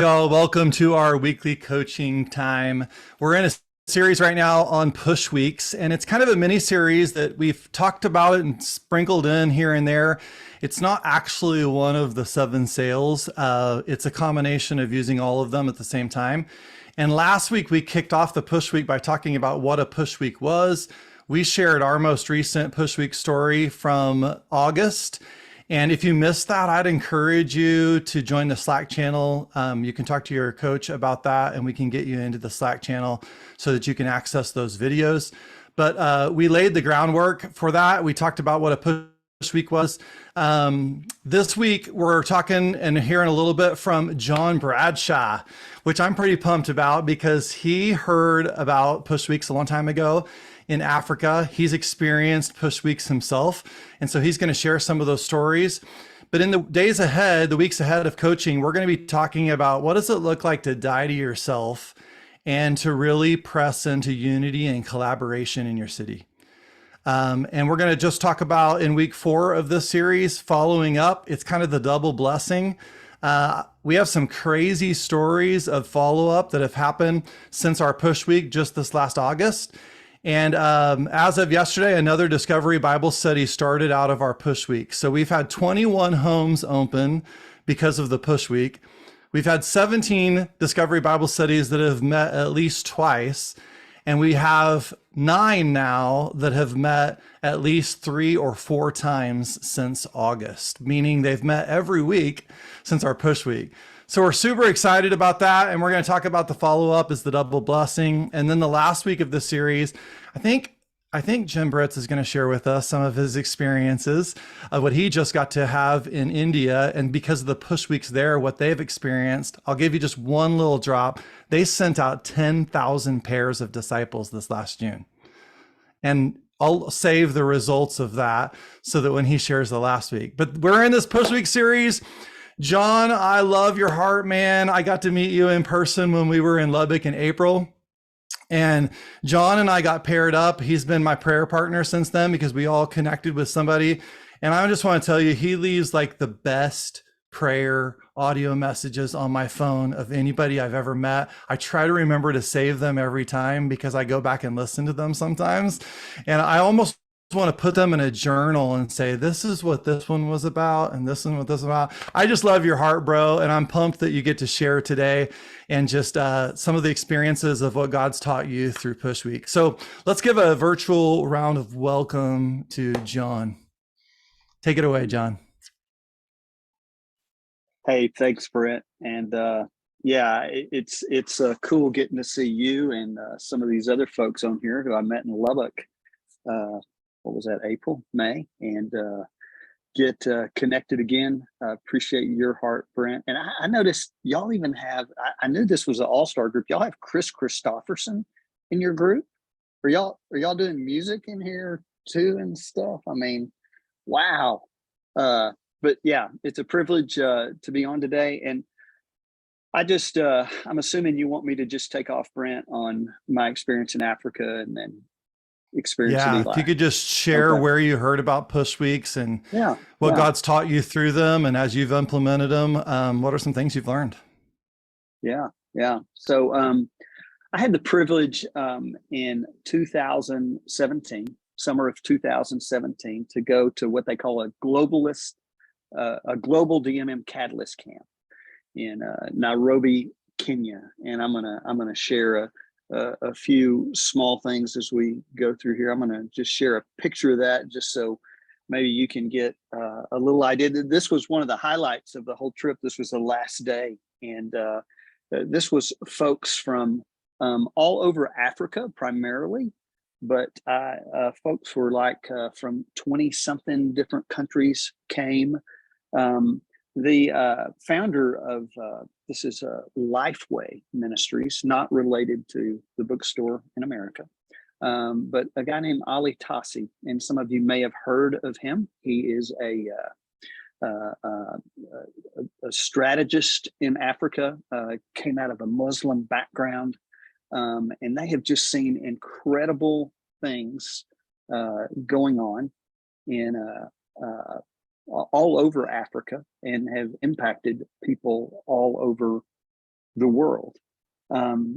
Y'all, welcome to our weekly coaching time. We're in a series right now on push weeks, and it's kind of a mini series that we've talked about it and sprinkled in here and there. It's not actually one of the 7 sales. It's a combination of using all of them at the same time. And last week we kicked off the push week by talking about what a push week was. We shared our most recent push week story from August. And if you missed that, I'd encourage you to join the Slack channel. You can talk to your coach about that, and we can get you into the Slack channel so that you can access those videos. But we laid the groundwork for that. We talked about what a push week was. This week, we're talking and hearing a little bit from John Bradshaw, which I'm pretty pumped about because he heard about push weeks a long time ago in Africa. He's experienced push weeks himself. And so he's going to share some of those stories. But in the days ahead, the weeks ahead of coaching, we're going to be talking about what does it look like to die to yourself and to really press into unity and collaboration in your city. And we're going to just talk about in week 4 of this series, following up. It's kind of the double blessing. We have some crazy stories of follow-up that have happened since our push week just this last August. And as of yesterday, another Discovery Bible study started out of our push week. So we've had 21 homes open because of the push week. We've had 17 Discovery Bible studies that have met at least twice. And we have 9 now that have met at least 3 or 4 times since August, meaning they've met every week since our push week. So we're super excited about that. And we're going to talk about the follow-up is the double blessing. And then the last week of the series, I think Jim Britz is going to share with us some of his experiences of what he just got to have in India. And because of the push weeks there, what they've experienced, I'll give you just one little drop. They sent out 10,000 pairs of disciples this last June. And I'll save the results of that so that when he shares the last week. But we're in this push week series. John, I love your heart, man. I got to meet you in person when we were in Lubbock in April. And John and I got paired up. He's been my prayer partner since then because we all connected with somebody. And I just want to tell you, he leaves like the best prayer audio messages on my phone of anybody I've ever met. I try to remember to save them every time because I go back and listen to them sometimes. And I almost want to put them in a journal and say, this is what this one was about. And this is what this is about. I just love your heart, bro. And I'm pumped that you get to share today and just some of the experiences of what God's taught you through Push Week. So let's give a virtual round of welcome to John. Take it away, John. Hey, thanks, Brent. And yeah, it's cool getting to see you and some of these other folks on here who I met in Lubbock. What was that, April, May, and get connected again. Appreciate your heart, Brent. And I noticed y'all even have, I knew this was an all-star group. Y'all have Chris Christopherson in your group. Are y'all doing music in here too and stuff? I mean, wow. But yeah, it's a privilege to be on today. And I just, I'm assuming you want me to just take off, Brent, on my experience in Africa and then experience in eLife. If you could just share where you heard about push weeks and what God's taught you through them, and as you've implemented them, what are some things you've learned? Yeah. So I had the privilege in 2017, summer of 2017, to go to what they call a global DMM Catalyst camp in Nairobi, Kenya, and I'm gonna share a few small things as we go through here. I'm going to just share a picture of that just so maybe you can get a little idea. This was one of the highlights of the whole trip. This was the last day. And this was folks from all over Africa primarily, but folks were like from 20-something different countries came. The founder of this is Lifeway Ministries, not related to the bookstore in America, but a guy named Ali Tassi, and some of you may have heard of him. He is a strategist in Africa, came out of a Muslim background, and they have just seen incredible things going on in all over Africa and have impacted people all over the world.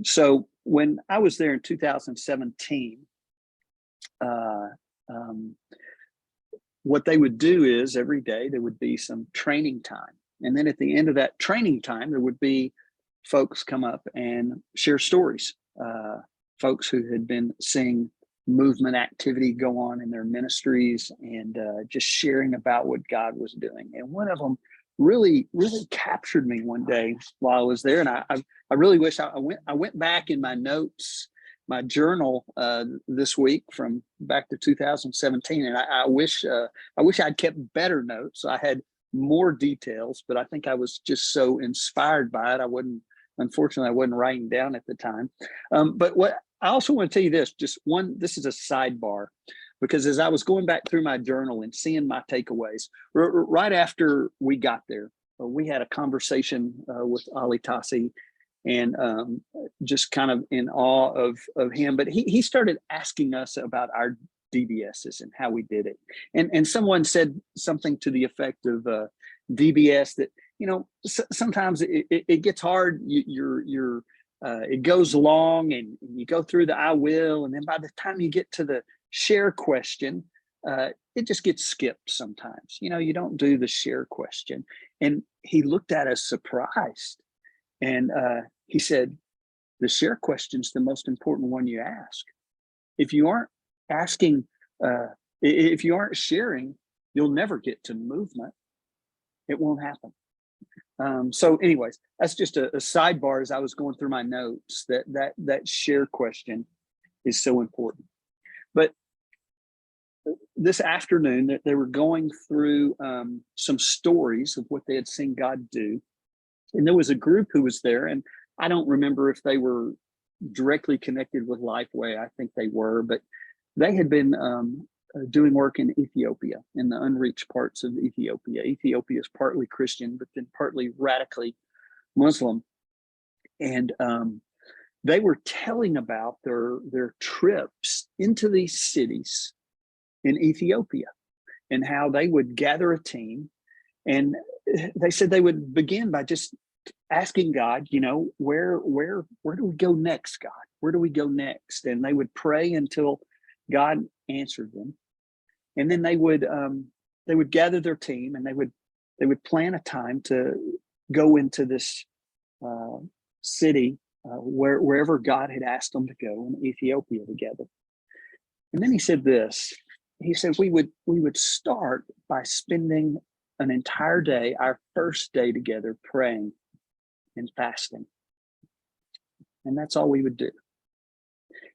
So when I was there in 2017, what they would do is every day there would be some training time. And then at the end of that training time, there would be folks come up and share stories. Folks who had been seeing movement activity go on in their ministries and just sharing about what God was doing. And one of them really captured me one day while I was there. And I really wish I went back in my notes, my journal this week from back to 2017. And I wish I'd kept better notes. So I had more details, but I think I was just so inspired by it. Unfortunately, I wasn't writing down at the time. But what I also want to tell you this is a sidebar, because as I was going back through my journal and seeing my takeaways, right after we got there, we had a conversation with Ali Tassi, and just kind of in awe of him. But he started asking us about our DBSs and how we did it. And someone said something to the effect of DBS that, sometimes it gets hard. It goes long and you go through the I will. And then by the time you get to the share question, it just gets skipped sometimes. You don't do the share question. And he looked at us surprised. And he said, the share question is the most important one you ask. If you aren't asking, if you aren't sharing, you'll never get to movement. It won't happen. So anyways, that's just a sidebar as I was going through my notes, that share question is so important. But this afternoon that they were going through some stories of what they had seen God do. And there was a group who was there, and I don't remember if they were directly connected with Lifeway. I think they were, but they had been doing work in Ethiopia, in the unreached parts of Ethiopia. Ethiopia is partly Christian, but then partly radically Muslim. And they were telling about their trips into these cities in Ethiopia and how they would gather a team. And they said they would begin by just asking God, where do we go next, God? Where do we go next? And they would pray until God answered them. And then they would gather their team, and they would plan a time to go into this city wherever God had asked them to go in Ethiopia together. And then he said this. He said we would start by spending an entire day, our first day together, praying and fasting. And that's all we would do.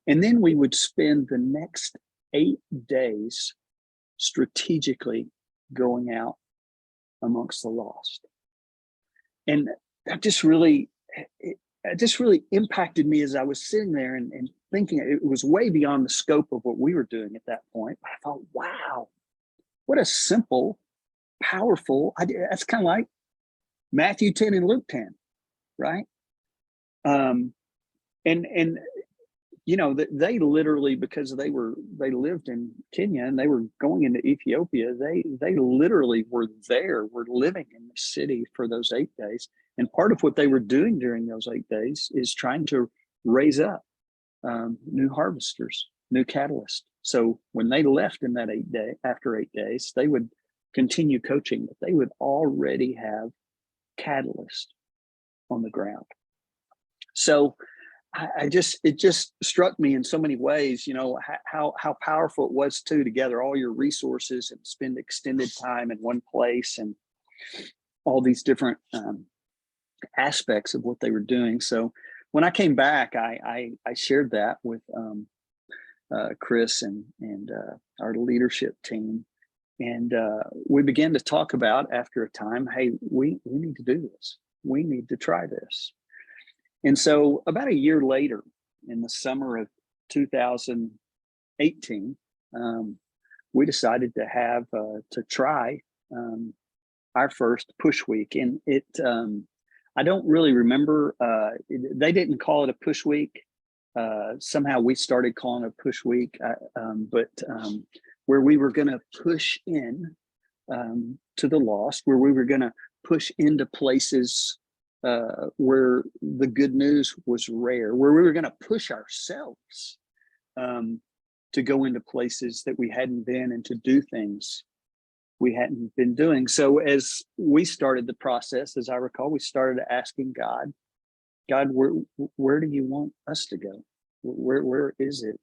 And then we would spend the next 8 days strategically going out amongst the lost. And that just really impacted me as I was sitting there and thinking. It was way beyond the scope of what we were doing at that point. But I thought, wow, what a simple, powerful idea. That's kind of like Matthew 10 and Luke 10, right? And they literally, because they lived in Kenya and they were going into Ethiopia, they literally were living in the city for those 8 days. And part of what they were doing during those 8 days is trying to raise up new harvesters, new catalysts. So when they left in that after 8 days, they would continue coaching, but they would already have catalyst on the ground. So it just struck me in so many ways, how powerful it was to gather all your resources and spend extended time in one place and all these different aspects of what they were doing. So when I came back, I shared that with Chris and our leadership team. And we began to talk about, after a time, hey, we need to do this. We need to try this. And so about a year later, in the summer of 2018, we decided to try our first push week. And I don't really remember, they didn't call it a push week. Somehow we started calling it a push week, but where we were going to push in to the lost, where we were going to push into places where the good news was rare, where we were going to push ourselves to go into places that we hadn't been and to do things we hadn't been doing. So as we started the process, as I recall, we started asking God, where do you want us to go? Where is it?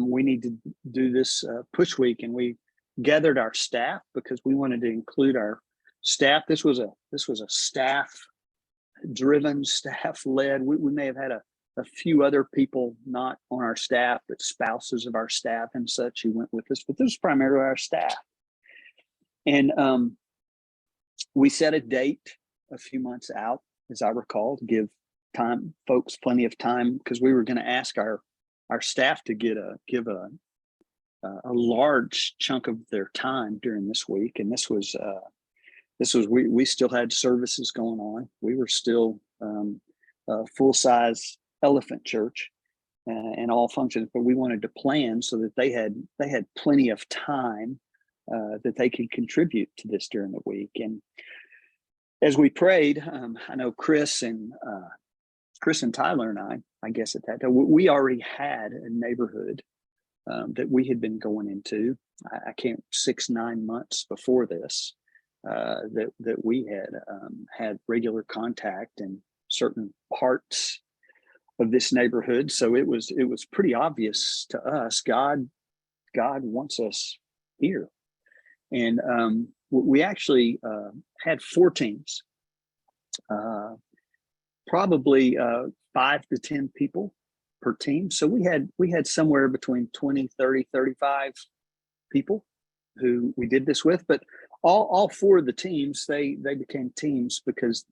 We need to do this push week, and we gathered our staff because we wanted to include our staff. This was a staff driven, staff led. We may have had a few other people not on our staff, but spouses of our staff and such who went with us, but this was primarily our staff. And we set a date a few months out, as I recall, to give folks plenty of time, because we were going to ask our staff to give a large chunk of their time during this week. And this was we still had services going on. We were still a full-size elephant church and all functions, but we wanted to plan so that they had plenty of time that they could contribute to this during the week. And as we prayed, I know Chris and Tyler and I guess at that time, we already had a neighborhood that we had been going into. I can't 6-9 months before this that we had regular contact in certain parts of this neighborhood. So it was pretty obvious to us, God wants us here. And we actually had 4 teams, probably 5 to 10 people per team. So we had somewhere between 20, 30, 35 people who we did this with, but all 4 of the teams, they became teams because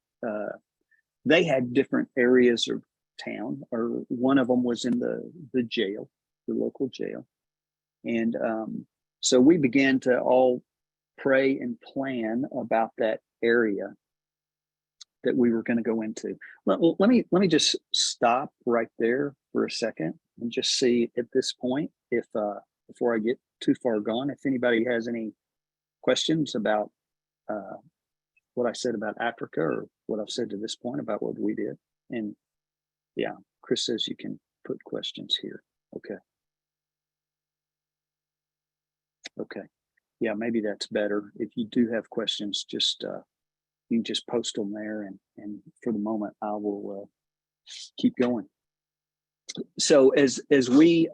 they had different areas of town, or one of them was in the jail, the local jail. And so we began to all pray and plan about that area that we were going to go into. Let me just stop right there for a second and just see at this point, if before I get too far gone, if anybody has any questions about what I said about Africa, or what I've said to this point about what we did. And yeah, Chris says you can put questions here. Okay. Yeah, maybe that's better. If you do have questions, just you can just post them there, and for the moment, I will keep going. So as we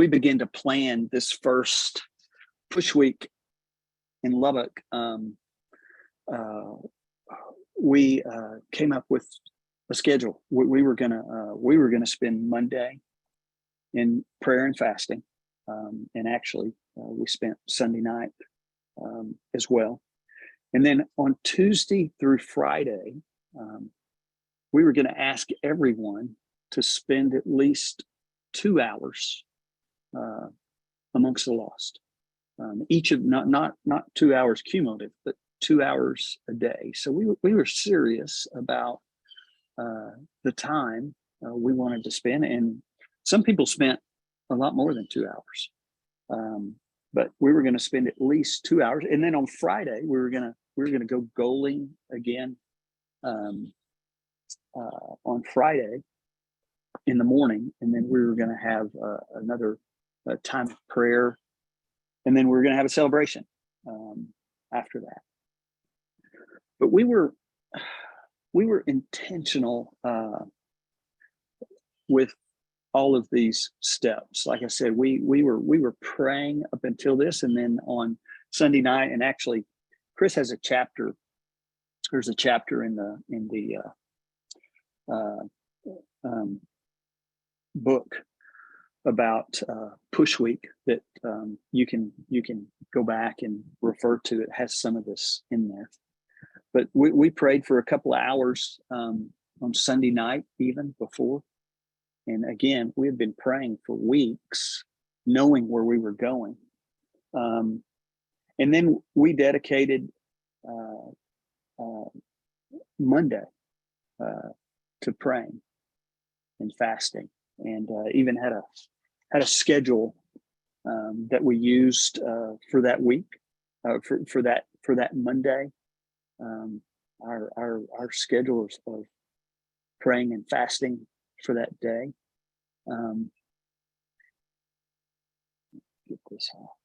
begin to plan this first push week in Lubbock, we came up with a schedule. We were gonna spend Monday in prayer and fasting, and actually we spent Sunday night as well. And then on Tuesday through Friday, we were going to ask everyone to spend at least 2 hours amongst the lost. Each of not 2 hours cumulative, but 2 hours a day. So we were serious about the time we wanted to spend, and some people spent a lot more than 2 hours. But we were going to spend at least 2 hours, and then on Friday we were going to go goaling again on Friday in the morning, and then we were going to have another time of prayer, and then we were going to have a celebration after that. But we were intentional with all of these steps. Like I said, we were praying up until this, and then on Sunday night, and actually Chris has a chapter. There's a chapter in the book about Push Week that you can go back and refer to. It has some of this in there. But we prayed for a couple of hours on Sunday night, even before. And again, we had been praying for weeks, knowing where we were going. And then we dedicated Monday to praying and fasting, and even had a schedule that we used for that week, for that Monday. our schedulers of praying and fasting for that day. Get this off.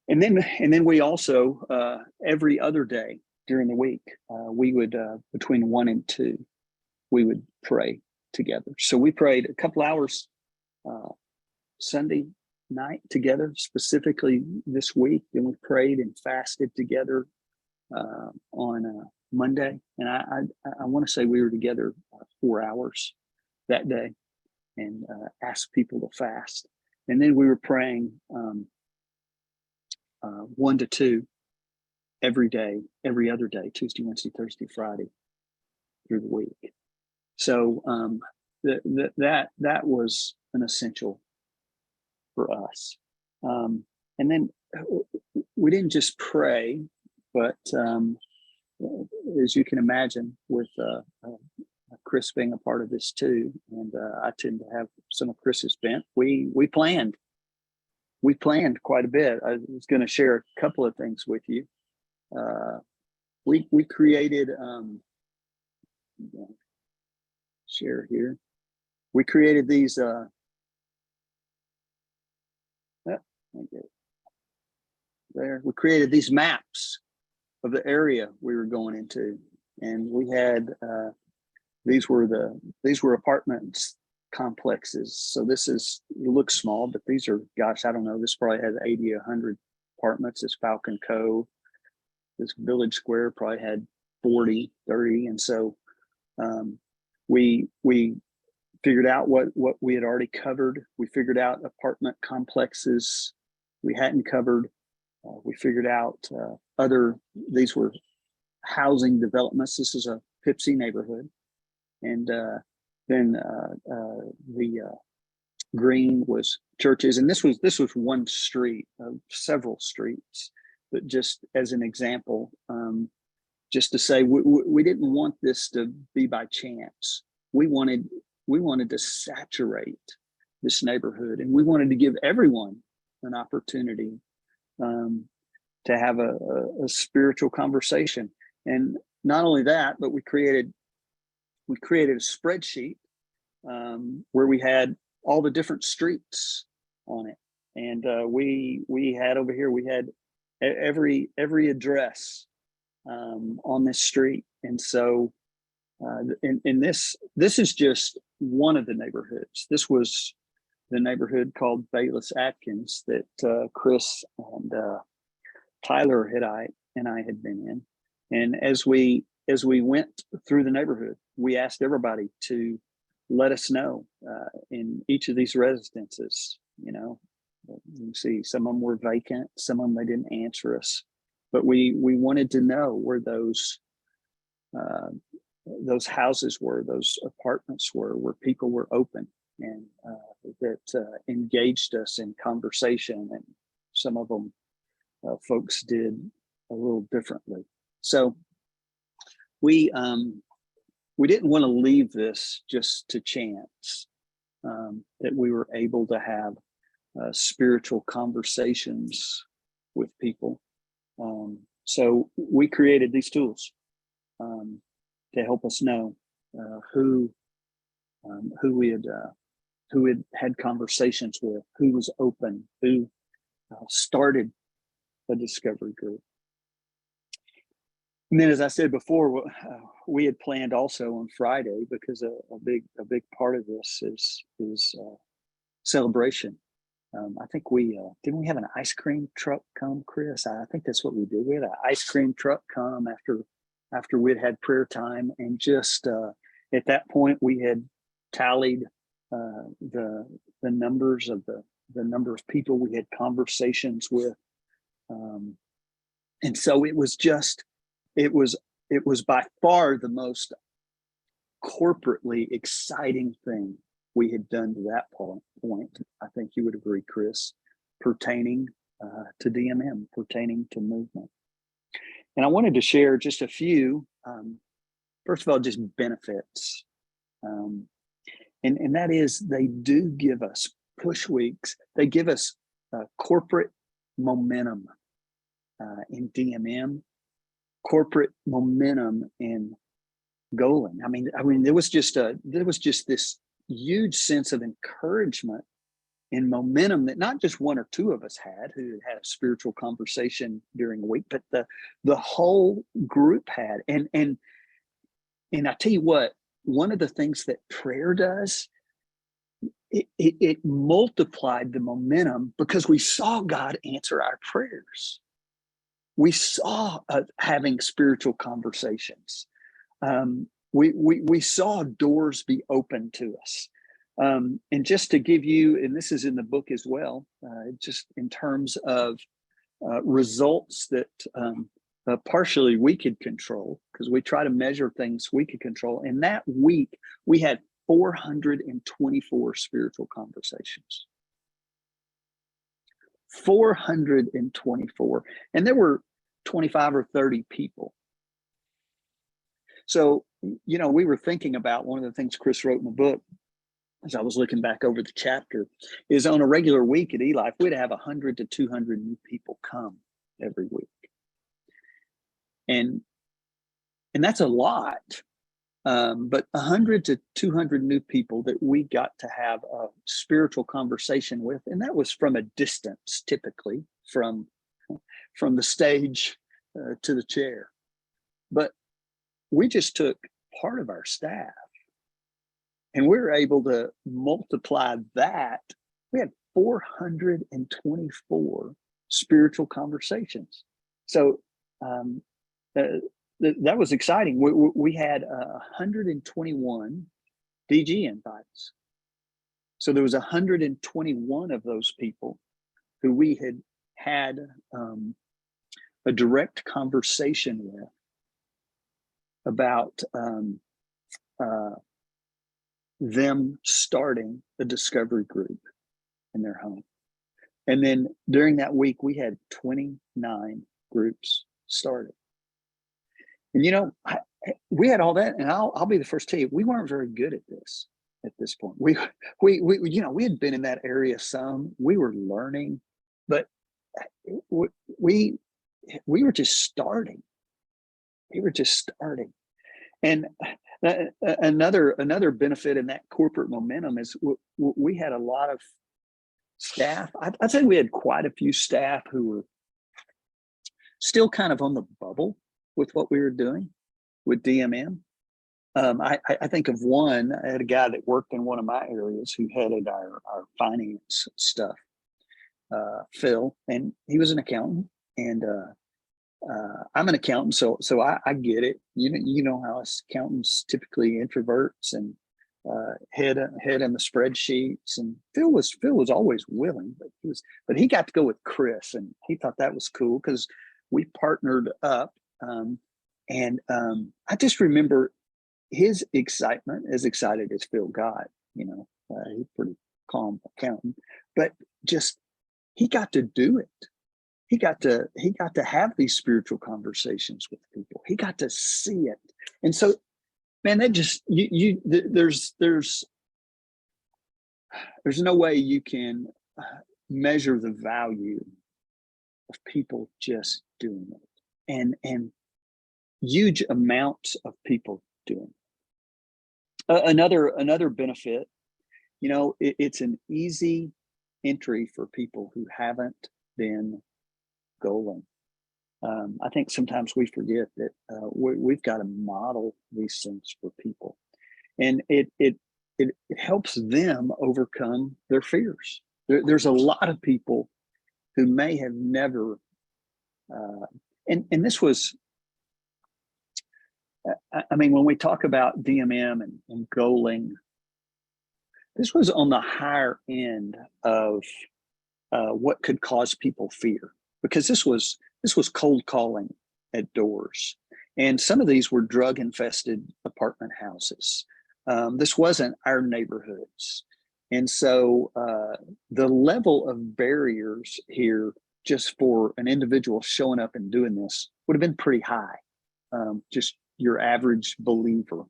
And then we also every other day during the week we would between 1 and 2 we would pray together. So we prayed a couple hours Sunday night together, specifically this week. Then we prayed and fasted together on Monday, and I want to say we were together 4 hours that day, and asked people to fast. And then we were praying 1 to 2 every day, every other day, Tuesday, Wednesday, Thursday, Friday through the week. So that was an essential for us. And then we didn't just pray, but as you can imagine, with Chris being a part of this too, and I tend to have some of Chris's bent, we planned quite a bit. I was going to share a couple of things with you. We created share here. We created these there. We created these maps of the area we were going into, and we had these were apartments complexes. So this is, it looks small, but these are, gosh, I don't know, this probably has 80, 100 apartments. This Falcon Cove, this Village Square probably had 40, 30. And so we figured out what we had already covered. We figured out apartment complexes we hadn't covered. We figured out these were housing developments. This is a Pipsy neighborhood. And then the green was churches. And this was one street of several streets, but just as an example, just to say, we didn't want this to be by chance. We wanted to saturate this neighborhood, and we wanted to give everyone an opportunity to have a spiritual conversation. And not only that, but we created a spreadsheet where we had all the different streets on it. And we had over here, we had every address on this street. And so in this is just one of the neighborhoods. This was the neighborhood called Bayless Atkins that Chris and Tyler and I had been in. And as we went through the neighborhood, we asked everybody to let us know in each of these residences. You know, you see some of them were vacant, some of them they didn't answer us, but we wanted to know where those houses were, those apartments were, where people were open and that engaged us in conversation. And some of them folks did a little differently. So we didn't want to leave this just to chance, that we were able to have spiritual conversations with people. So we created these tools to help us know who we had conversations with, who was open, who started a discovery group. And then, as I said before, we had planned also on Friday, because a big part of this is celebration. I think didn't we have an ice cream truck come, Chris? I think that's what we did. We had an ice cream truck come after we'd had prayer time, and just at that point we had tallied the numbers of the number of people we had conversations with, and so it was by far the most corporately exciting thing we had done to that point. I think you would agree, Chris, pertaining to DMM, pertaining to movement. And I wanted to share just a few, first of all, just benefits. And that is, they do give us push weeks. They give us corporate momentum in DMM. corporate momentum in Golan. I mean, there was just this huge sense of encouragement and momentum that not just one or two of us had who had a spiritual conversation during the week, but the whole group had. And I tell you what, one of the things that prayer does, it multiplied the momentum because we saw God answer our prayers. We saw having spiritual conversations. We saw doors be opened to us. And just to give you, and this is in the book as well, just in terms of results that partially we could control, because we try to measure things we could control. And that week, we had 424 spiritual conversations. 424. And there were 25 or 30 people. So, you know, we were thinking about one of the things Chris wrote in the book, as I was looking back over the chapter, is on a regular week at eLife, we'd have 100 to 200 new people come every week. And that's a lot. But 100 to 200 new people that we got to have a spiritual conversation with, and that was from a distance, typically from the stage to the chair. But we just took part of our staff, and we were able to multiply that. We had 424 spiritual conversations. So that was exciting. We had 121 DG invites. So there was 121 of those people who we had a direct conversation with about them starting a discovery group in their home. And then during that week, we had 29 groups started. And, you know, we had all that, and I'll be the first to tell you, we weren't very good at this point. We you know, we had been in that area some. We were learning, but we were just starting. We were just starting. And another benefit in that corporate momentum is we had a lot of staff. I'd say we had quite a few staff who were still kind of on the bubble with what we were doing with DMM. I think of one. I had a guy that worked in one of my areas who headed our finance stuff, Phil, and he was an accountant. And I'm an accountant, so I get it. You know how us accountants typically introverts and head in the spreadsheets. And Phil was always willing, but he got to go with Chris, and he thought that was cool because we partnered up. And I just remember his excitement, as excited as Phil got. You know, he's a pretty calm accountant, but just he got to do it. He got to have these spiritual conversations with people. He got to see it. And so, man, that just there's no way you can measure the value of people just doing it, and huge amounts of people doing it. Another benefit, you know, it's an easy entry for people who haven't been Golan. I think sometimes we forget that we've got to model these things for people, and it helps them overcome their fears. There's a lot of people who may have never, and this was, I mean, when we talk about DMM and Golan, this was on the higher end of what could cause people fear. Because this was cold calling at doors, and some of these were drug infested apartment houses. This wasn't our neighborhoods, and so the level of barriers here, just for an individual showing up and doing this, would have been pretty high. Just your average believer,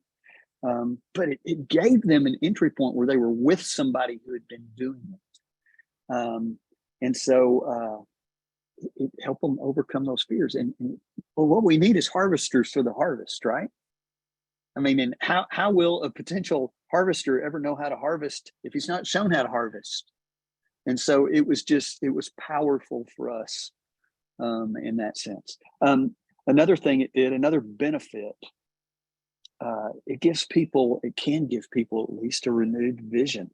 but it gave them an entry point where they were with somebody who had been doing it, and so. help them overcome those fears. And well, what we need is harvesters for the harvest, right? I mean, and how will a potential harvester ever know how to harvest if he's not shown how to harvest? And so it was powerful for us in that sense. Another thing it did, another benefit, it can give people at least a renewed vision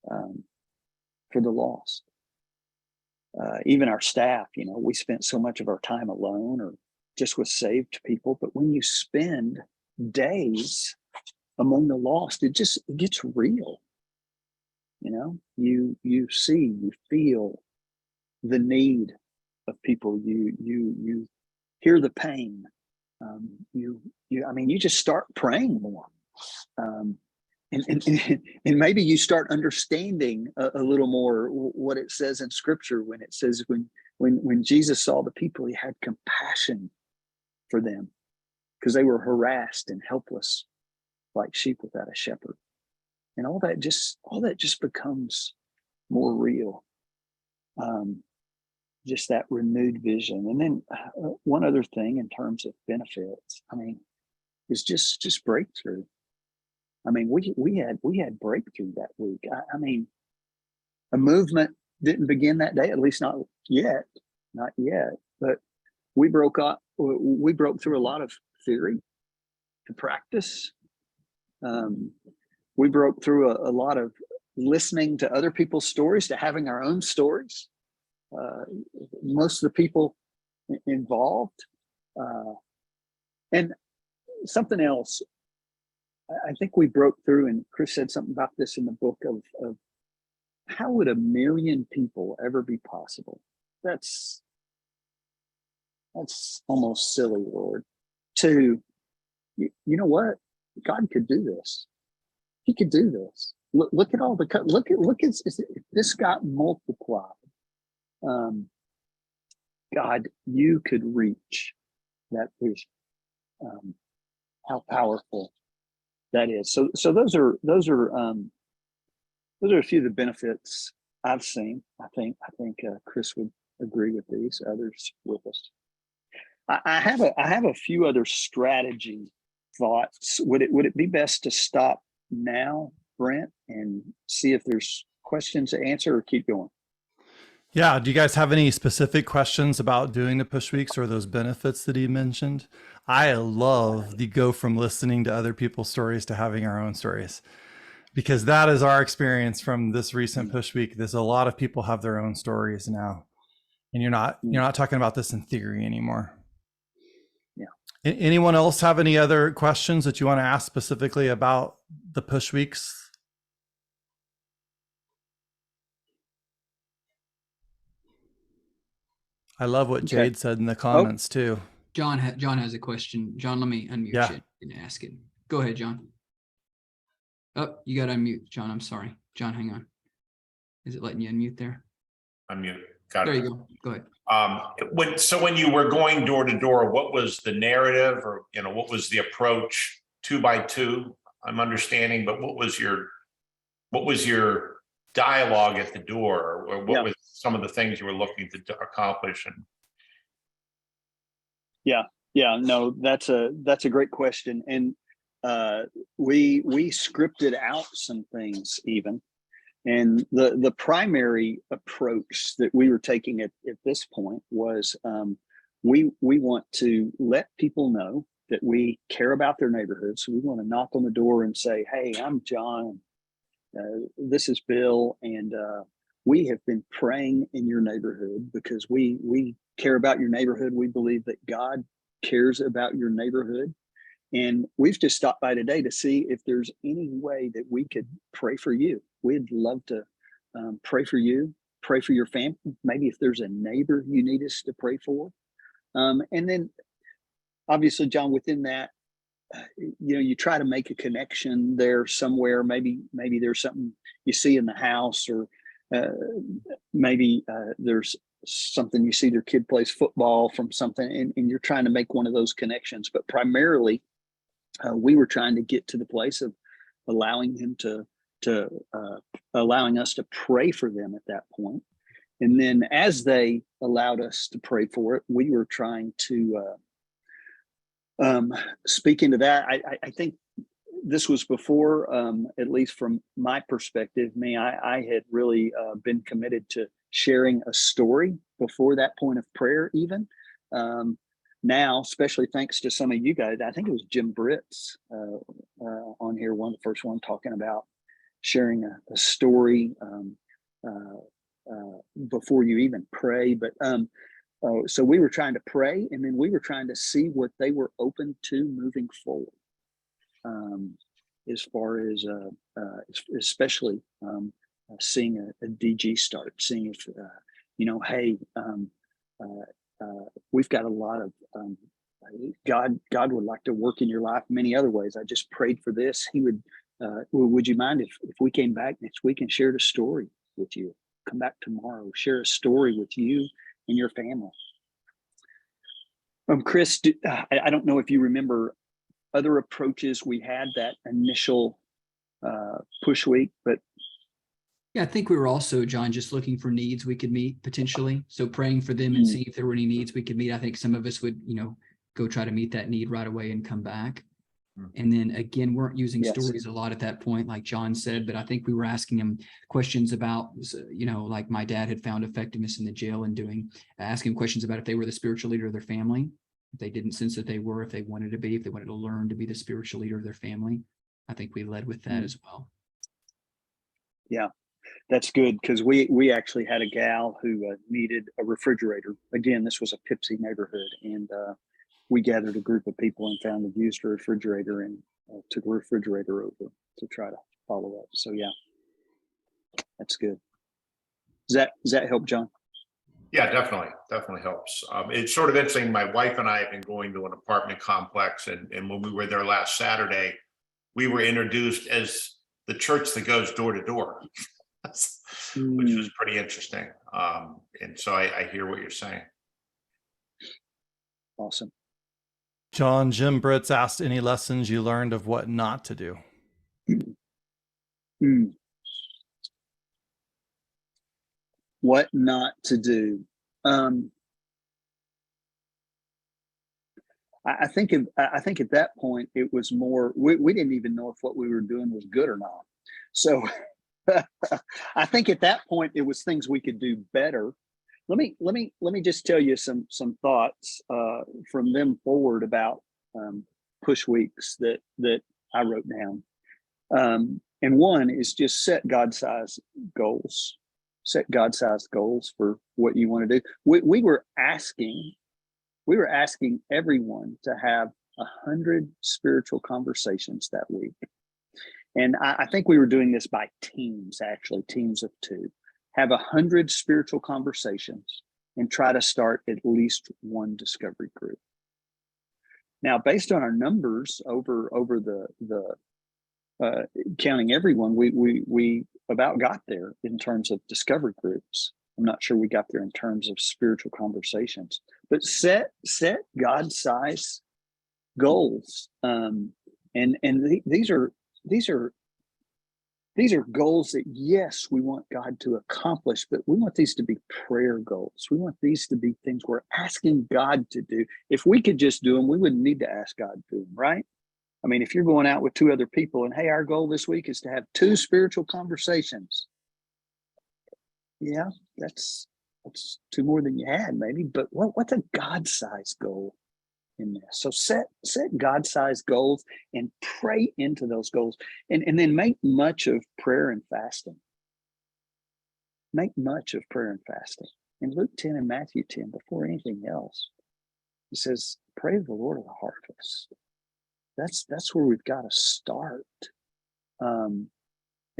for the lost. Even our staff, we spent so much of our time alone or just with saved people. But when you spend days among the lost, it gets real. You see, you feel the need of people. You hear the pain. You just start praying more. And maybe you start understanding a little more what it says in Scripture when it says when Jesus saw the people, he had compassion for them because they were harassed and helpless like sheep without a shepherd. And all that just becomes more real. Just that renewed vision. And then one other thing in terms of benefits, is just breakthrough. We had breakthrough that week. A movement didn't begin that day, at least not yet, but we broke through a lot of theory to practice. We broke through a lot of listening to other people's stories, to having our own stories. Most of the people involved. And something else, I think we broke through, and Chris said something about this in the book of how would 1 million people ever be possible? That's almost silly, Lord. You know what? God could do this. He could do this. Look at all the look at this got multiplied. God, you could reach that vision. How powerful that is. So those are a few of the benefits I've seen. I think Chris would agree with these. Others with us. I have a few other strategy thoughts. Would it be best to stop now, Brent, and see if there's questions to answer, or keep going? Yeah. Do you guys have any specific questions about doing the push weeks or those benefits that he mentioned? I love the go from listening to other people's stories to having our own stories, because that is our experience from this recent push week. There's a lot of people have their own stories now, and you're not talking about this in theory anymore. Yeah. Anyone else have any other questions that you want to ask specifically about the push weeks? I love what Jade said in the comments too. John has a question. John, let me unmute you and ask it. Go ahead, John. Oh, you got to unmute, John. I'm sorry. John, hang on. Is it letting you unmute there? Unmute. Got there it. You go. Go ahead. When you were going door to door, what was the narrative, or what was the approach 2 by 2? I'm understanding, but what was your dialogue at the door, or what was some of the things you were looking to accomplish? And no, that's a great question. And we scripted out some things even. And the primary approach that we were taking at this point was we want to let people know that we care about their neighborhood. So we want to knock on the door and say, hey, I'm John. This is Bill. And we have been praying in your neighborhood because we care about your neighborhood. We believe that God cares about your neighborhood. And we've just stopped by today to see if there's any way that we could pray for you. We'd love to pray for you, pray for your family. Maybe if there's a neighbor you need us to pray for. And then obviously, John, within that, you try to make a connection there somewhere. Maybe there's something you see in the house, or maybe there's something you see their kid plays football from something, and you're trying to make one of those connections. But primarily, we were trying to get to the place of allowing him allowing us to pray for them at that point. And then as they allowed us to pray for it, we were trying to speak into that. I think this was before, at least from my perspective, I had really been committed to sharing a story before that point of prayer even. Now, especially thanks to some of you guys, I think it was Jim Britt's on here, one of the first one talking about sharing a story before you even pray. But so we were trying to pray, and then we were trying to see what they were open to moving forward. As far as especially seeing a DG start, seeing if hey, we've got a lot of God would like to work in your life many other ways. I just prayed for this. He would. Would you mind if we came back next week and shared a story with you? Come back tomorrow, share a story with you and your family. Chris, I don't know if you remember other approaches we had that initial push week, but yeah, I think we were also, John, just looking for needs we could meet potentially. So praying for them and seeing if there were any needs we could meet. I think some of us would, go try to meet that need right away and come back. And then again, weren't using stories a lot at that point, like John said, but I think we were asking him questions about, like my dad had found effectiveness in the jail and asking questions about if they were the spiritual leader of their family, if they didn't sense that they were, if they wanted to be, if they wanted to learn to be the spiritual leader of their family. I think we led with that as well. Yeah, that's good, because we actually had a gal who needed a refrigerator. Again, this was a Pipsy neighborhood, and we gathered a group of people and found a used refrigerator and took a refrigerator over to try to follow up. So yeah, that's good. Does that help, John? Yeah, definitely helps. It's sort of interesting. My wife and I have been going to an apartment complex, and when we were there last Saturday, we were introduced as the church that goes door to door, which was pretty interesting. And so I hear what you're saying. Awesome. John, Jim Britz asked any lessons you learned of what not to do. What not to do. I think at that point it was more, we didn't even know if what we were doing was good or not. So I think at that point it was things we could do better. Let me just tell you some thoughts from them forward about push weeks that I wrote down. And one is just set God-sized goals. Set God-sized goals for what you want to do. We were asking everyone to have 100 spiritual conversations that week. And I think we were doing this by teams, actually, teams of 2. Have 100 spiritual conversations and try to start at least one discovery group. Now, based on our numbers over the counting everyone, we about got there in terms of discovery groups. I'm not sure we got there in terms of spiritual conversations, but set God-sized goals. These are goals that, yes, we want God to accomplish, but we want these to be prayer goals. We want these to be things we're asking God to do. If we could just do them, we wouldn't need to ask God to do them, right? I mean, if you're going out with 2 other people and, hey, our goal this week is to have 2 spiritual conversations. Yeah, that's 2 more than you had, maybe. But what's a God-sized goal in this? So set God-sized goals and pray into those goals, and then make much of prayer and fasting. Make much of prayer and fasting. In Luke 10 and Matthew 10, before anything else, he says, pray to the Lord of the harvest. That's where we've got to start. And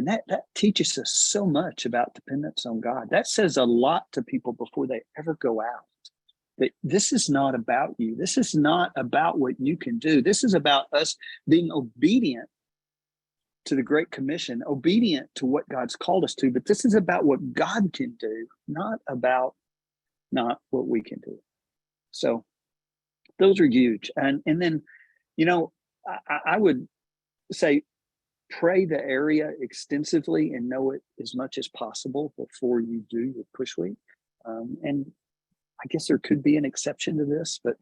that teaches us so much about dependence on God. That says a lot to people before they ever go out. That this is not about you. This is not about what you can do. This is about us being obedient to the Great Commission, obedient to what God's called us to. But this is about what God can do, not what we can do. So those are huge. And then, I would say, pray the area extensively and know it as much as possible before you do your push week. And I guess there could be an exception to this, but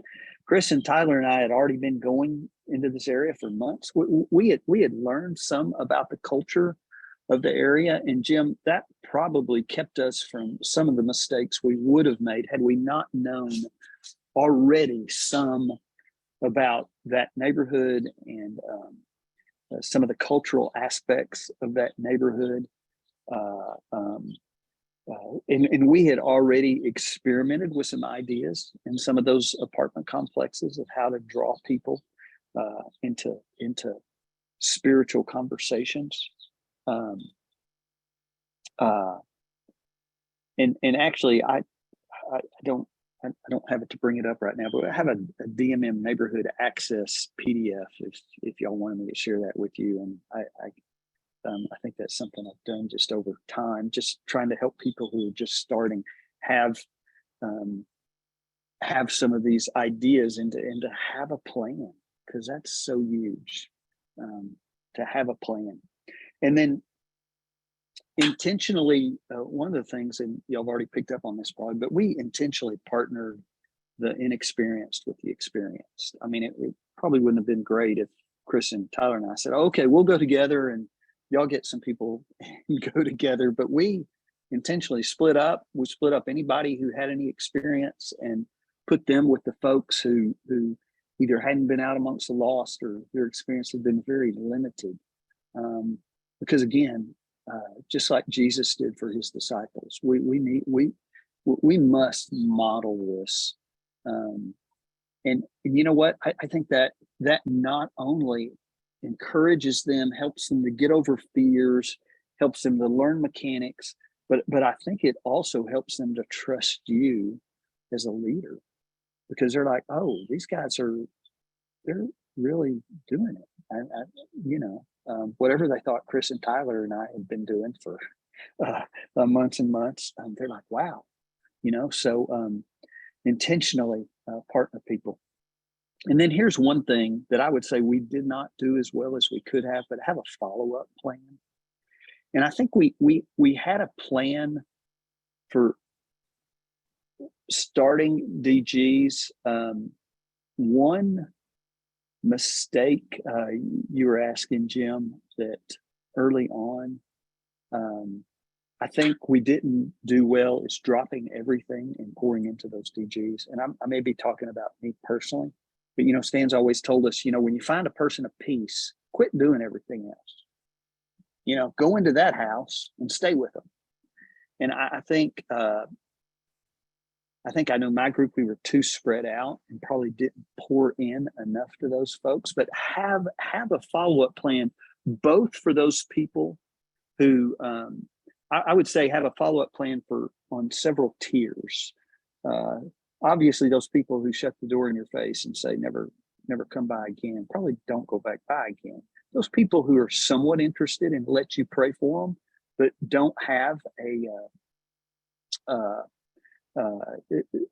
Chris and Tyler and I had already been going into this area for months. We had learned some about the culture of the area, and Jim, that probably kept us from some of the mistakes we would have made had we not known already some about that neighborhood and some of the cultural aspects of that neighborhood. And we had already experimented with some ideas in some of those apartment complexes of how to draw people into spiritual conversations. And actually, I don't have it to bring it up right now, but I have a DMM neighborhood access PDF if y'all wanted me to share that with you. And I think that's something I've done just over time, just trying to help people who are just starting have some of these ideas and to have a plan, because that's so huge, to have a plan. And then intentionally, one of the things, and y'all have already picked up on this probably, but we intentionally partnered the inexperienced with the experienced. I mean, it probably wouldn't have been great if Chris and Tyler and I said, okay, we'll go together and y'all get some people and go together. But we intentionally split up. We split up anybody who had any experience and put them with the folks who either hadn't been out amongst the lost or their experience had been very limited. Because again, just like Jesus did for his disciples, we must model this. And you know what? I think that not only encourages them, helps them to get over fears, helps them to learn mechanics, but I think it also helps them to trust you as a leader, because they're like, oh, these guys they're really doing it. Whatever they thought Chris and Tyler and I had been doing for months and months, they're like, wow, so intentionally partner people. And then here's one thing that I would say we did not do as well as we could have, but have a follow-up plan. And I think we had a plan for starting DGs. One mistake you were asking, Jim, that early on, I think we didn't do well is dropping everything and pouring into those DGs. And I may be talking about me personally, but Stan's always told us, when you find a person of peace, quit doing everything else. Go into that house and stay with them. And I think I know my group, we were too spread out and probably didn't pour in enough to those folks, but have a follow-up plan, both for those people who, I would say have a follow-up plan on several tiers. Obviously, those people who shut the door in your face and say, never come by again, probably don't go back by again. Those people who are somewhat interested and let you pray for them, but don't have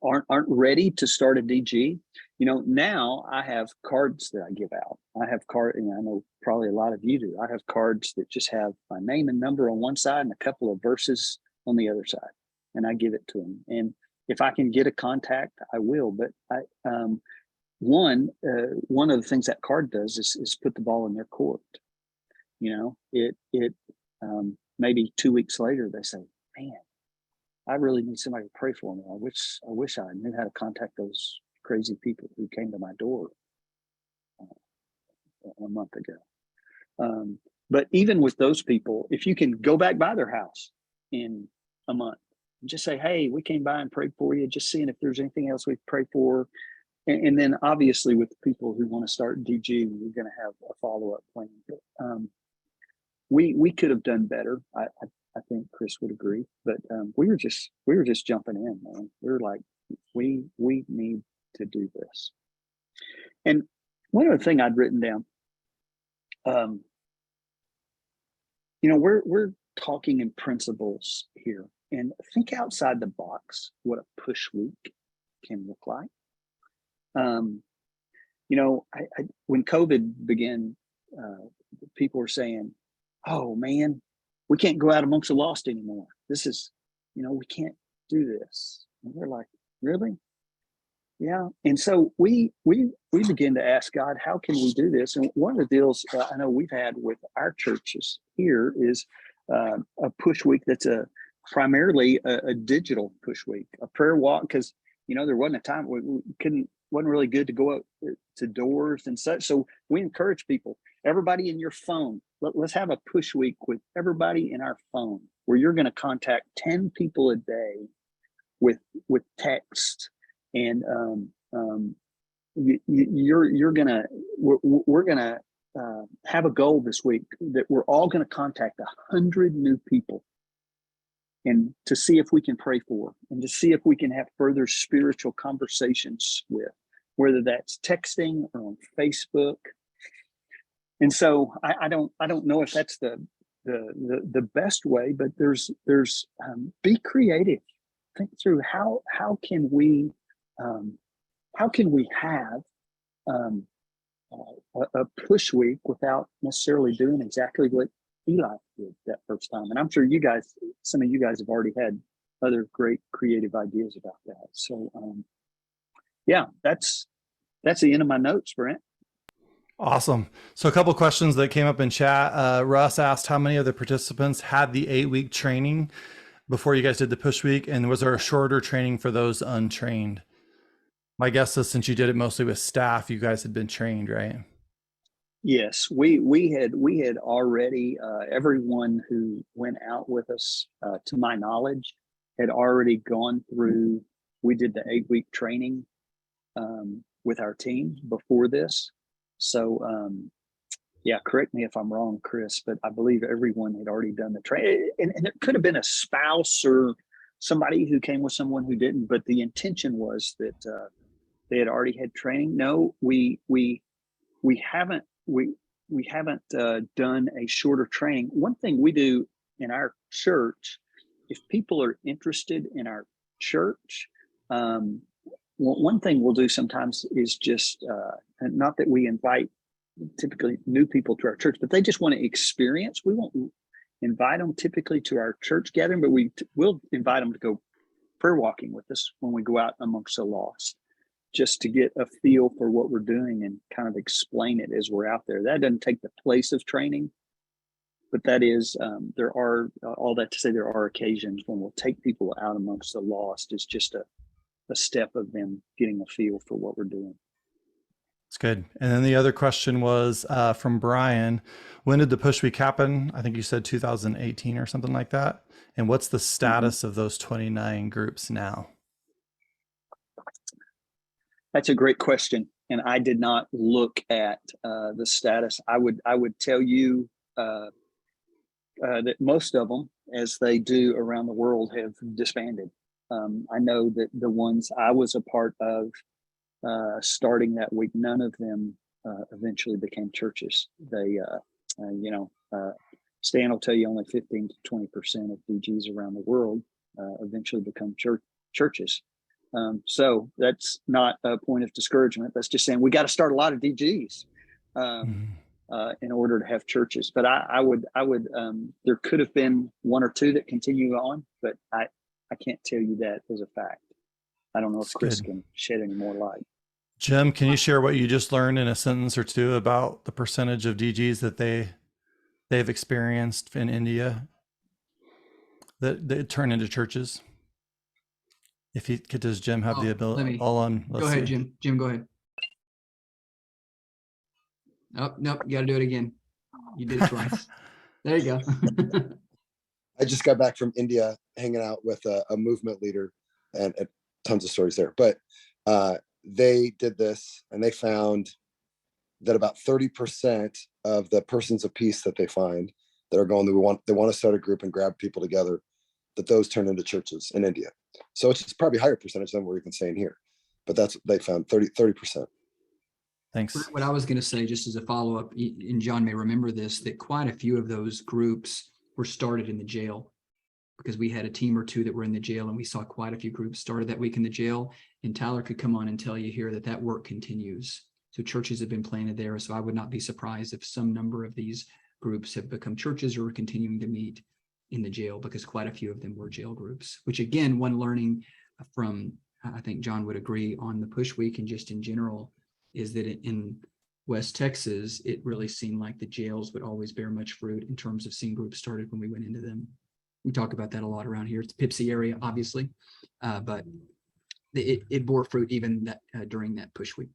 aren't ready to start a DG. Now I have cards that I give out. I have and I know probably a lot of you do. I have cards that just have my name and number on one side and a couple of verses on the other side, and I give it to them. And if I can get a contact, I will. But one of the things that card does is put the ball in their court. Maybe 2 weeks later they say, man, I really need somebody to pray for me. I wish I knew how to contact those crazy people who came to my door a month ago. But even with those people, if you can go back by their house in a month and just say, hey, we came by and prayed for you, just seeing if there's anything else we pray for. And then obviously with the people who want to start DG, we're going to have a follow-up plan. But, we could have done better. I think Chris would agree, but we were just jumping in, man. We were like, we need to do this. And one other thing I'd written down, we're talking in principles here, and think outside the box what a push week can look like. When COVID began, people were saying, oh man, we can't go out amongst the lost anymore. This is, we can't do this. And we're like, really? Yeah. And so we begin to ask God, how can we do this? And one of the deals I know we've had with our churches here is a push week that's primarily a digital push week, a prayer walk, because there wasn't a time we wasn't really good to go up to doors and such. So we encourage people, everybody in your phone, let's have a push week with everybody in our phone, where you're going to contact 10 people a day with text. And we're gonna have a goal this week that we're all going to contact 100 new people, and to see if we can pray for, and to see if we can have further spiritual conversations with, whether that's texting or on Facebook. And so I don't know if that's the best way, but there's be creative. Think through how can we have a push week without necessarily doing exactly what eLife did that first time. And I'm sure some of you guys have already had other great creative ideas about that. So yeah, that's the end of my notes, Brent. Awesome. So a couple of questions that came up in chat. Russ asked how many of the participants had the 8-week training before you guys did the push week, and was there a shorter training for those untrained? My guess is, since you did it mostly with staff, you guys had been trained, right? Yes, we had already, everyone who went out with us, to my knowledge, had already gone through. We did the 8-week training with our team before this. So yeah, correct me if I'm wrong, Chris, but I believe everyone had already done the training, and it could have been a spouse or somebody who came with someone who didn't. But the intention was that they had already had training. No, we haven't done a shorter training. One thing we do in our church, if people are interested in our church, one thing we'll do sometimes is just, not that we invite typically new people to our church, but they just want to experience. We won't invite them typically to our church gathering, but we'll invite them to go prayer walking with us when we go out amongst the lost, just to get a feel for what we're doing and kind of explain it as we're out there. That doesn't take the place of training, but that is, there are, all that to say, there are occasions when we'll take people out amongst the lost. It's just a step of them getting a feel for what we're doing. It's good. And then the other question was from Brian. When did the push week happen? I think you said 2018 or something like that. And what's the status of those 29 groups now? That's a great question, and I did not look at the status. I would tell you that most of them, as they do around the world, have disbanded. I know that the ones I was a part of starting that week, none of them eventually became churches. They, Stan will tell you only 15 to 20% of DGs around the world eventually become churches. So that's not a point of discouragement. That's just saying we got to start a lot of DGs in order to have churches. But I would there could have been one or two that continue on, but I can't tell you that as a fact. I don't know if Chris can shed any more light. Jim, can you share what you just learned in a sentence or two about the percentage of DGs that they've experienced in India that turn into churches? Does Jim have the ability? Go ahead, Jim. Jim, go ahead. Oh, nope. You got to do it again. You did it twice. There you go. I just got back from India hanging out with a movement leader, and tons of stories there. But they did this, and they found that about 30% of the persons of peace that they find that are going, they want to start a group and grab people together, that those turn into churches in India. So it's probably a higher percentage than we're even saying here, but they found 30%. Thanks. What I was going to say, just as a follow-up, and John may remember this, that quite a few of those groups were started in the jail, because we had a team or two that were in the jail, and we saw quite a few groups started that week in the jail. And Tyler could come on and tell you here that work continues. So churches have been planted there. So I would not be surprised if some number of these groups have become churches or are continuing to meet in the jail, because quite a few of them were jail groups, which again, one learning from, I think John would agree on the push week and just in general, is that in West Texas, it really seemed like the jails would always bear much fruit in terms of seeing groups started when we went into them. We talk about that a lot around here. It's Pipsy area, obviously, but it bore fruit even that during that push week.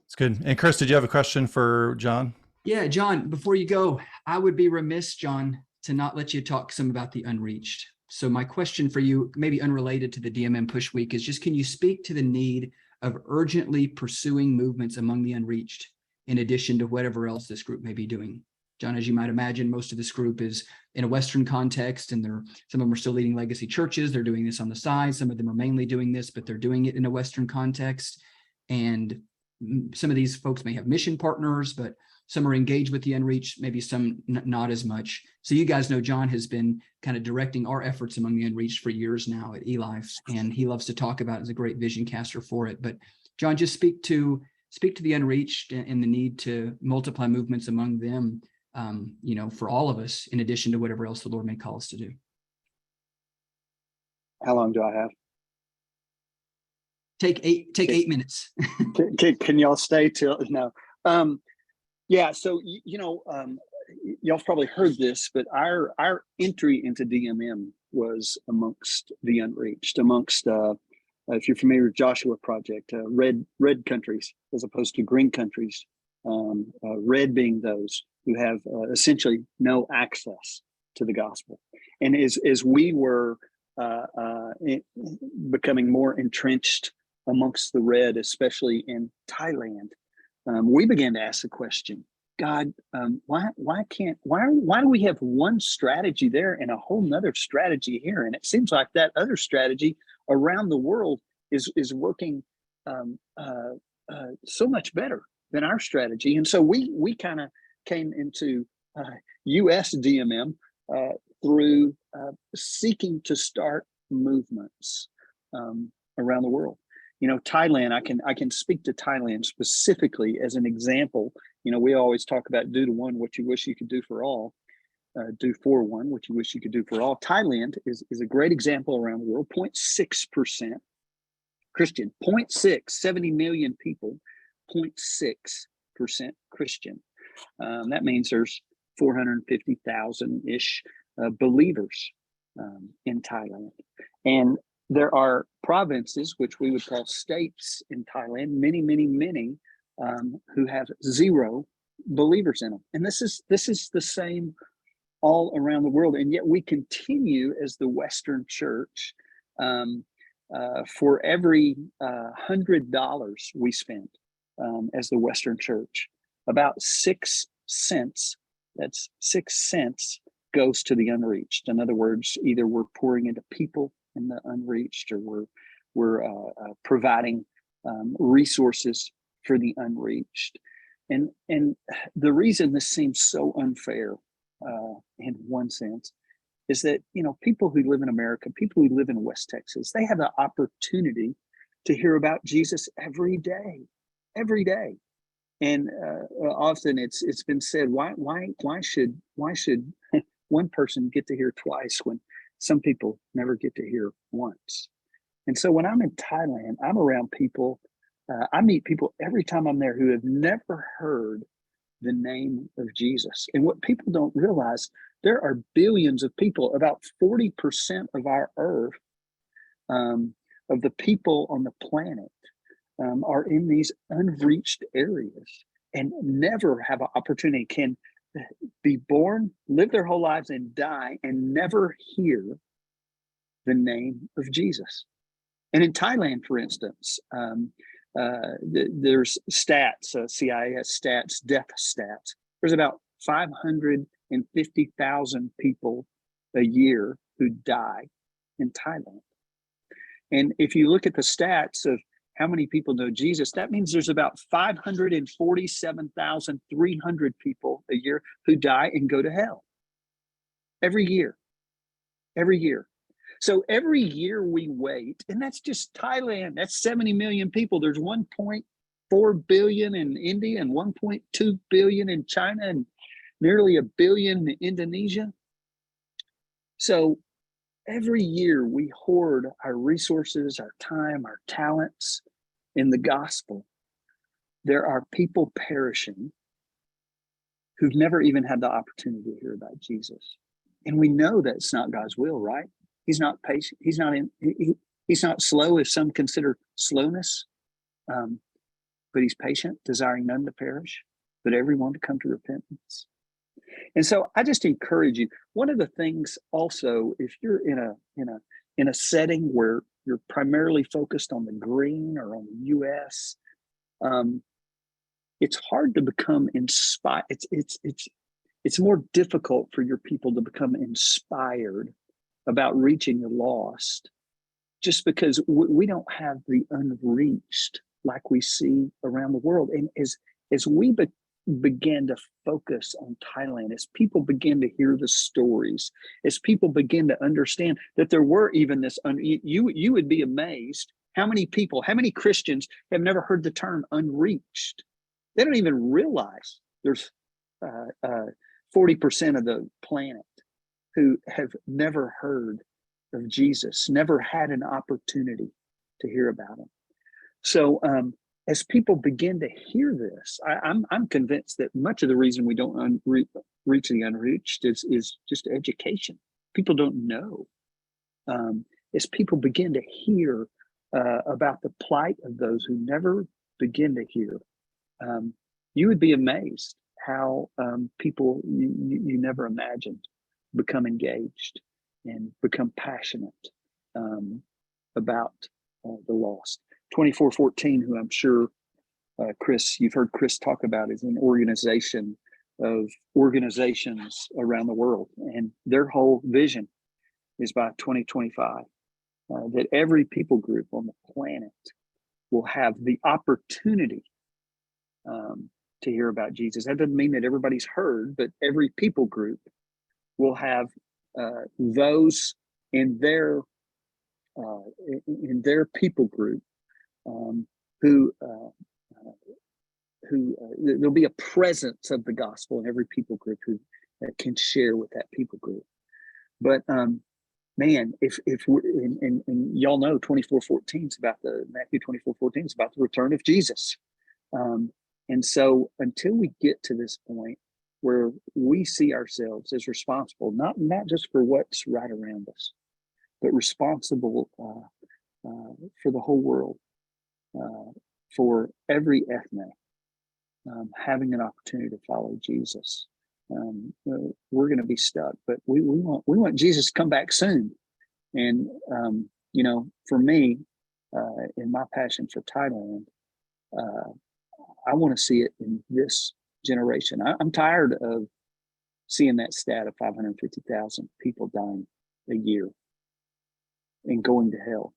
It's good. And Chris, did you have a question for John? Yeah, John, before you go, I would be remiss, John, to not let you talk some about the unreached. So my question for you, maybe unrelated to the DMM push week, is just, can you speak to the need of urgently pursuing movements among the unreached, in addition to whatever else this group may be doing? John, as you might imagine, most of this group is in a Western context, and some of them are still leading legacy churches. They're doing this on the side. Some of them are mainly doing this, but they're doing it in a Western context. And some of these folks may have mission partners, but some are engaged with the unreached, maybe some not as much. So you guys know John has been kind of directing our efforts among the unreached for years now at eLife, and he loves to talk about it as a great vision caster for it. But John, just speak to the unreached and the need to multiply movements among them, for all of us, in addition to whatever else the Lord may call us to do. How long do I have? Take 8 minutes. Can y'all stay till no? Yeah. So y'all probably heard this, but our entry into DMM was amongst the unreached, amongst if you're familiar with Joshua Project, red countries as opposed to green countries. Red being those who have essentially no access to the gospel. And as we were becoming more entrenched amongst the red, especially in Thailand, we began to ask the question, God, why do we have one strategy there and a whole nother strategy here? And it seems like that other strategy around the world is working so much better than our strategy. And so we kind of came into US DMM through seeking to start movements around the world. Thailand, I can speak to Thailand specifically as an example. We always talk about do to one what you wish you could do for all, do for one what you wish you could do for all. Thailand is a great example around the world. 0.6% Christian, 0.6, 70 million people, 0.6% Christian. That means there's 450,000-ish believers in Thailand. And there are provinces, which we would call states in Thailand, many, who have 0 believers in them. And this is the same all around the world. And yet we continue as the Western church, for every $100 we spend as the Western church, about 6 cents, that's 6 cents, goes to the unreached. In other words, either we're pouring into people in the unreached, or we're providing resources for the unreached. And the reason this seems so unfair in one sense is that, people who live in America, people who live in West Texas, they have the opportunity to hear about Jesus every day. And often it's been said, why should one person get to hear twice when some people never get to hear once? And so when I'm in Thailand, I'm around people, I meet people every time I'm there who have never heard the name of Jesus. And what people don't realize, there are billions of people, about 40% of our earth, of the people on the planet, are in these unreached areas and never have an opportunity, can be born, live their whole lives, and die and never hear the name of Jesus. And in Thailand, for instance, there's stats, CIS stats, death stats. There's about 550,000 people a year who die in Thailand. And if you look at the stats of how many people know Jesus, that means there's about 547,300 people a year who die and go to hell every year. So every year we wait, and that's just Thailand, that's 70 million people. There's 1.4 billion in India and 1.2 billion in China and nearly 1 billion in Indonesia. So every year we hoard our resources, our time, our talents in the gospel. There are people perishing who've never even had the opportunity to hear about Jesus. And we know that's not God's will, right? He's not patient. He's not slow, if some consider slowness, but he's patient, desiring none to perish, but everyone to come to repentance. And so I just encourage you. One of the things also, if you're in a setting where you're primarily focused on the green or on the US, it's hard to become inspired. It's more difficult for your people to become inspired about reaching the lost, just because we don't have the unreached like we see around the world. And as we begin to focus on Thailand, as people begin to hear the stories, as people begin to understand that there were even this, you would be amazed how many people, how many Christians have never heard the term unreached. They don't even realize there's 40% of the planet who have never heard of Jesus, never had an opportunity to hear about him. So as people begin to hear this, I'm convinced that much of the reason we don't reach the unreached is just education. People don't know. As people begin to hear about the plight of those who never begin to hear, you would be amazed how people you never imagined become engaged and become passionate about the lost. 2414, who I'm sure, Chris, you've heard Chris talk about, is an organization of organizations around the world. And their whole vision is by 2025, that every people group on the planet will have the opportunity to hear about Jesus. That doesn't mean that everybody's heard, but every people group will have those in their people group who there'll be a presence of the gospel in every people group who can share with that people group. But man, if we're and y'all know 24:14 is about Matthew 24:14 is about the return of Jesus. And so until we get to this point where we see ourselves as responsible, not just for what's right around us, but responsible for the whole world, for every ethne, having an opportunity to follow Jesus, we're going to be stuck. But we want Jesus to come back soon. And for me, in my passion for Thailand, I want to see it in this generation. I'm tired of seeing that stat of 550,000 people dying a year and going to hell.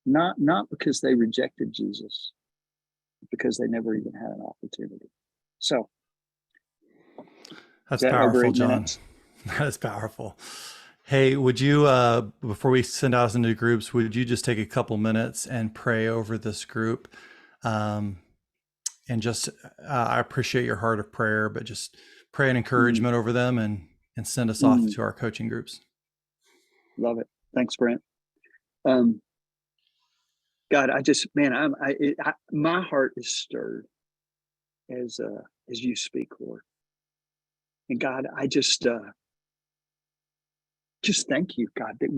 Not because they rejected Jesus, but because they never even had an opportunity. So that's that powerful, John. minutes? That's powerful. Hey, would you, before we send out into groups, would you just take a couple minutes and pray over this group? And just, I appreciate your heart of prayer, but just pray an encouragement over them and send us off to our coaching groups. Love it. Thanks, Brent. God, my heart is stirred as you speak, Lord. And God, I just thank you, God, that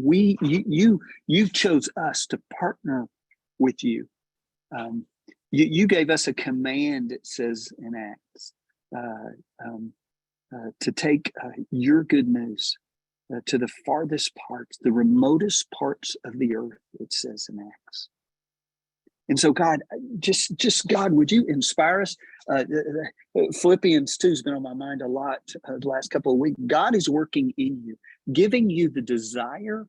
you chose us to partner with you. You gave us a command, it says in Acts, to take your good news to the farthest parts, the remotest parts of the earth, it says in Acts. And so, God, just God, would you inspire us? Philippians 2 has been on my mind a lot the last couple of weeks. God is working in you, giving you the desire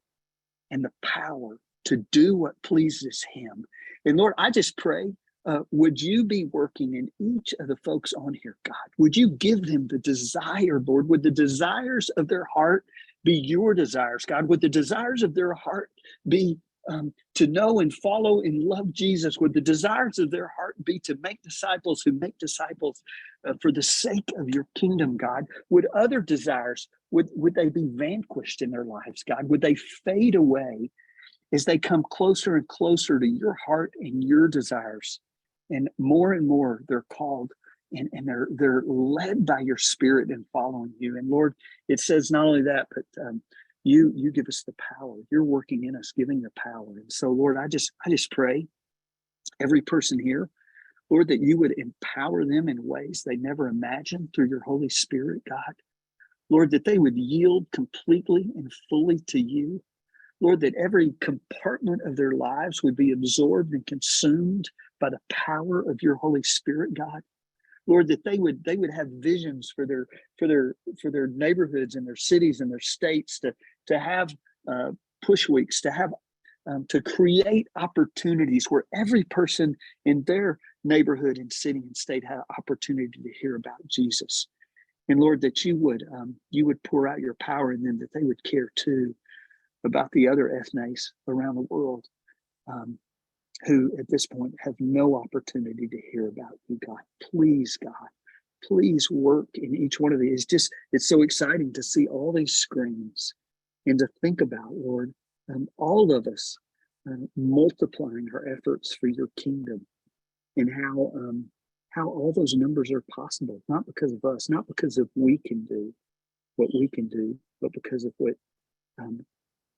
and the power to do what pleases him. And Lord, I just pray, would you be working in each of the folks on here, God? Would you give them the desire, Lord? Would the desires of their heart be your desires, God? Would the desires of their heart be to know and follow and love Jesus? Would the desires of their heart be to make disciples who make disciples for the sake of your kingdom, God? Would other desires, would they be vanquished in their lives, God? Would they fade away as they come closer and closer to your heart and your desires? And more they're called and they're led by your Spirit and following you. And Lord, it says not only that, but you give us the power. You're working in us, giving the power. And so, Lord, I just pray every person here, Lord, that you would empower them in ways they never imagined through your Holy Spirit, God. Lord, that they would yield completely and fully to you. Lord, that every compartment of their lives would be absorbed and consumed by the power of your Holy Spirit, God. Lord, that they would have visions for their neighborhoods and their cities and their states to have push weeks, to have to create opportunities where every person in their neighborhood and city and state had opportunity to hear about Jesus. And Lord, that you would pour out your power in them, that they would care too about the other ethnes around the world who at this point have no opportunity to hear about you, God. Please work in each one of these. It's so exciting to see all these screens and to think about, Lord, all of us multiplying our efforts for your kingdom, and how all those numbers are possible, not because of us, not because of what we can do, but because of what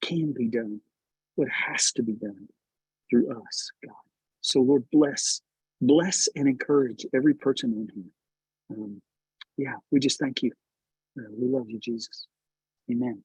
can be done, what has to be done through us, God. So Lord, bless and encourage every person on here. We just thank you. We love you, Jesus. Amen.